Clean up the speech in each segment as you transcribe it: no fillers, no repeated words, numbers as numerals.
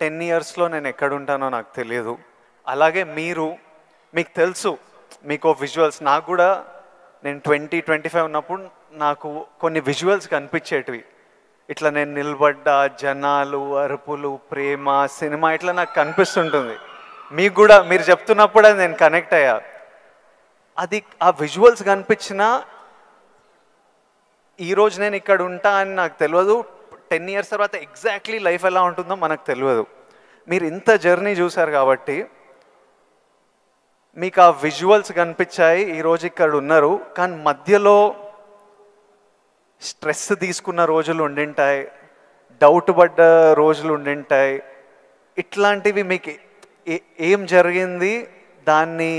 10 ఇయర్స్లో నేను ఎక్కడుంటానో నాకు తెలియదు. అలాగే మీకు తెలుసు, మీకు విజువల్స్. నాకు కూడా నేను 20-25 ఉన్నప్పుడు నాకు కొన్ని విజువల్స్ కనిపించేటివి. ఇట్లా నేను నిలబడ్డ జనాలు, అరుపులు, ప్రేమ, సినిమా ఇట్లా నాకు కనిపిస్తుంటుంది. మీకు కూడా మీరు చెప్తున్నప్పుడు అది నేను కనెక్ట్ అయ్యా. అది ఆ విజువల్స్ కనిపించినా ఈరోజు నేను ఇక్కడ ఉంటా అని నాకు తెలియదు. 10 ఇయర్స్ తర్వాత ఎగ్జాక్ట్లీ లైఫ్ ఎలా ఉంటుందో మనకు తెలియదు. మీరు ఇంత జర్నీ చూశారు కాబట్టి మీకు ఆ విజువల్స్ కనిపించాయి, ఈరోజు ఇక్కడ ఉన్నారు. కానీ మధ్యలో స్ట్రెస్ తీసుకున్న రోజులు ఉండింటాయి, డౌట్ పడ్డ రోజులు ఉండింటాయి. ఇట్లాంటివి మీకు ఏం జరిగింది, దాన్ని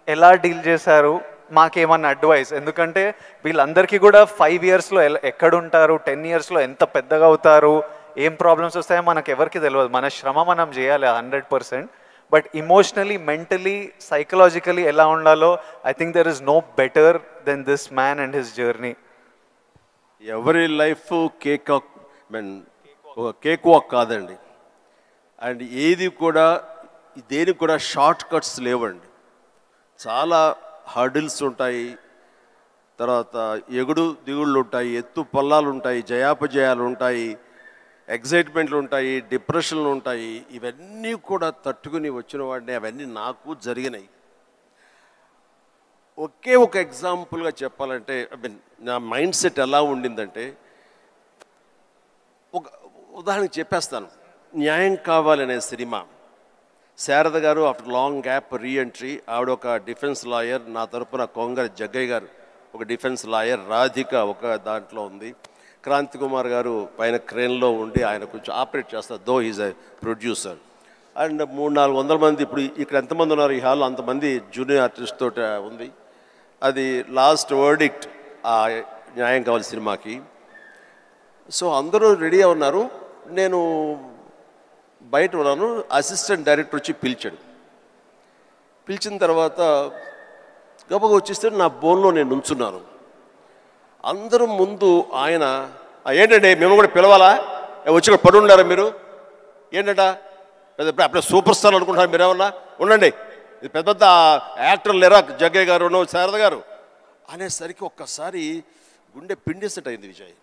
ఎలా డీల్ చేశారు, మాకేమన్నా అడ్వైస్? ఎందుకంటే వీళ్ళందరికీ కూడా 5 ఇయర్స్లో ఎక్కడుంటారు, 10 ఇయర్స్లో ఎంత పెద్దగా అవుతారు, ఏం ప్రాబ్లమ్స్ వస్తాయో మనకు ఎవరికి తెలియదు. మన శ్రమ మనం చేయాలి 100%. బట్ ఇమోషనలీ, మెంటలీ, సైకలాజికలీ ఎలా ఉండాలో I think there is no better than this man and his journey. ఎవరి లైఫ్ కేక్ వాక్ కాదండి. అండ్ ఏది కూడా దేనికి కూడా షార్ట్ కట్స్ లేవండి. చాలా హర్డిల్స్ ఉంటాయి, తర్వాత ఎగుడు దిగుళ్ళు ఉంటాయి, ఎత్తు పల్లాలు ఉంటాయి, జయాపజయాలు ఉంటాయి, ఎగ్జైట్మెంట్లు ఉంటాయి, డిప్రెషన్లు ఉంటాయి. ఇవన్నీ కూడా తట్టుకుని వచ్చిన వాడిని, అవన్నీ నాకు జరిగినాయి. ఒకే ఒక ఎగ్జాంపుల్గా చెప్పాలంటే నా మైండ్ సెట్ ఎలా ఉండిందంటే, ఒక ఉదాహరణకి చెప్పేస్తాను. న్యాయం కావాలనే సినిమా, శారద గారు ఆఫ్టర్ లాంగ్ గ్యాప్ రీఎంట్రీ, ఆవిడ ఒక డిఫెన్స్ లాయర్, నా తరపున కొంగర జగ్గయ్య గారు ఒక డిఫెన్స్ లాయర్, రాధిక ఒక దాంట్లో ఉంది, క్రాంతి కుమార్ గారు పైన క్రేన్లో ఉండి ఆయన కొంచెం ఆపరేట్ చేస్తారు, though is a producer. And 300-400 మంది, ఇప్పుడు ఇక్కడ ఎంతమంది ఉన్నారు ఈ హాల్లో అంతమంది జూనియర్ ఆర్టిస్ట్ తోటి ఉంది. అది లాస్ట్ వర్డిక్ట్ ఆ న్యాయం కావాలి సినిమాకి. సో అందరూ రెడీగా ఉన్నారు, నేను బయట ఉన్నాను. అసిస్టెంట్ డైరెక్టర్ వచ్చి పిలిచాడు. పిలిచిన తర్వాత గబగబా వచ్చేస్తే నా బోన్లో నేను నుంచున్నాను. అందరూ ముందు ఆయన, ఏంటంటే మేము కూడా పిలవాలా, వచ్చి ఇక్కడ పడి ఉండారా మీరు, ఏంటంట అప్పుడే సూపర్ స్టార్ అనుకుంటున్నారు మీరేమన్నా, ఉండండి ఇది పెద్ద పెద్ద యాక్టర్లు లేరా, జగ్గయ్య గారు, శారద గారు అనేసరికి ఒక్కసారి గుండె పిండేసెట్ అయింది విజయ్.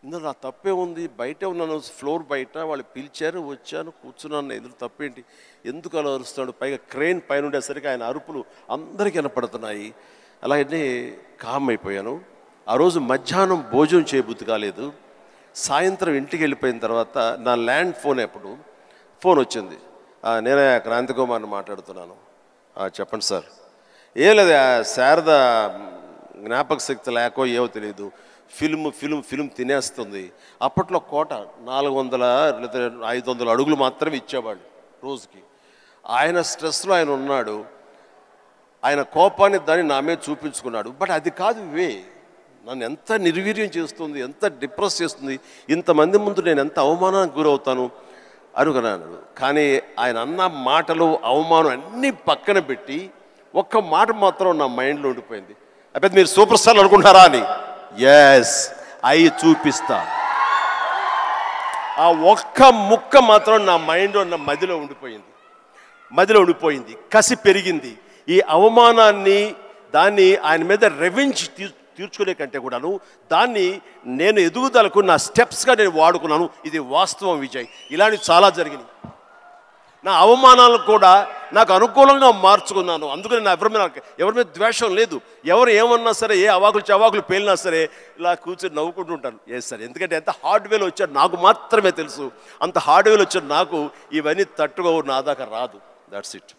ఇందులో నా తప్పే ఉంది, బయటే ఉన్నాను, ఫ్లోర్ బయట, వాళ్ళు పిలిచారు, వచ్చాను, కూర్చున్నాను, ఇందులో తప్పేంటి, ఎందుకు అలా అరుస్తాడు, పైగా క్రెయిన్ పైన ఉండేసరికి ఆయన అరుపులు అందరికీ వినపడుతున్నాయి. అలాగే కామ్ అయిపోయాను. ఆ రోజు మధ్యాహ్నం భోజనం చేయబుద్ధి కాలేదు. సాయంత్రం ఇంటికి వెళ్ళిపోయిన తర్వాత నా ల్యాండ్ ఫోన్ వచ్చింది. నేనే క్రాంతి కుమార్ని మాట్లాడుతున్నాను. చెప్పండి సార్. ఏం లేదు, శారద జ్ఞాపక శక్తి లేకో ఏవో తెలియదు, ఫిల్మ్ తినేస్తుంది. అప్పట్లో కోట 400 లేదా 500 అడుగులు మాత్రమే ఇచ్చేవాళ్ళు రోజుకి. ఆయన స్ట్రెస్లో ఆయన ఉన్నాడు, ఆయన కోపాన్ని దాన్ని నా మీద చూపించుకున్నాడు. బట్ అది కాదు నన్ను ఎంత నిర్వీర్యం చేస్తుంది, ఎంత డిప్రెస్ చేస్తుంది, ఇంతమంది ముందు నేను ఎంత అవమానానికి గురవుతాను అనుకున్నాను. కానీ ఆయన అన్న మాటలు, అవమానం అన్నీ పక్కన పెట్టి ఒక్క మాట మాత్రం నా మైండ్లో ఉండిపోయింది. అప్పుడు మీరు సూపర్ స్టార్ అనుకుంటారా అని. ఎస్, అయి చూపిస్తా. ఆ ఒక్క ముక్క మాత్రం నా మైండ్లో, నా మదిలో ఉండిపోయింది. కసి పెరిగింది. ఈ అవమానాన్ని, దాన్ని ఆయన మీద రెవెంజ్ తీర్చుకునే కంటే కూడాను దాన్ని నేను ఎదుగుదలకు నా స్టెప్స్గా నేను వాడుకున్నాను. ఇది వాస్తవం విజయ్. ఇలాంటివి చాలా జరిగినాయి. నా అవమానాలను కూడా నాకు అనుకూలంగా మార్చుకున్నాను. అందుకని నా ఎవరి మీద ద్వేషం లేదు. ఎవరు ఏమన్నా సరే, ఏ అవాకులు పేలినా సరే ఇలా కూర్చొని నవ్వుకుంటూ ఉంటాను. సార్, ఎందుకంటే ఎంత హార్డ్వేర్ వచ్చాడు నాకు మాత్రమే తెలుసు. అంత హార్డ్వేర్ వచ్చాడు నాకు ఇవన్నీ తట్టుకోవు, నా దాకా రాదు. That's it.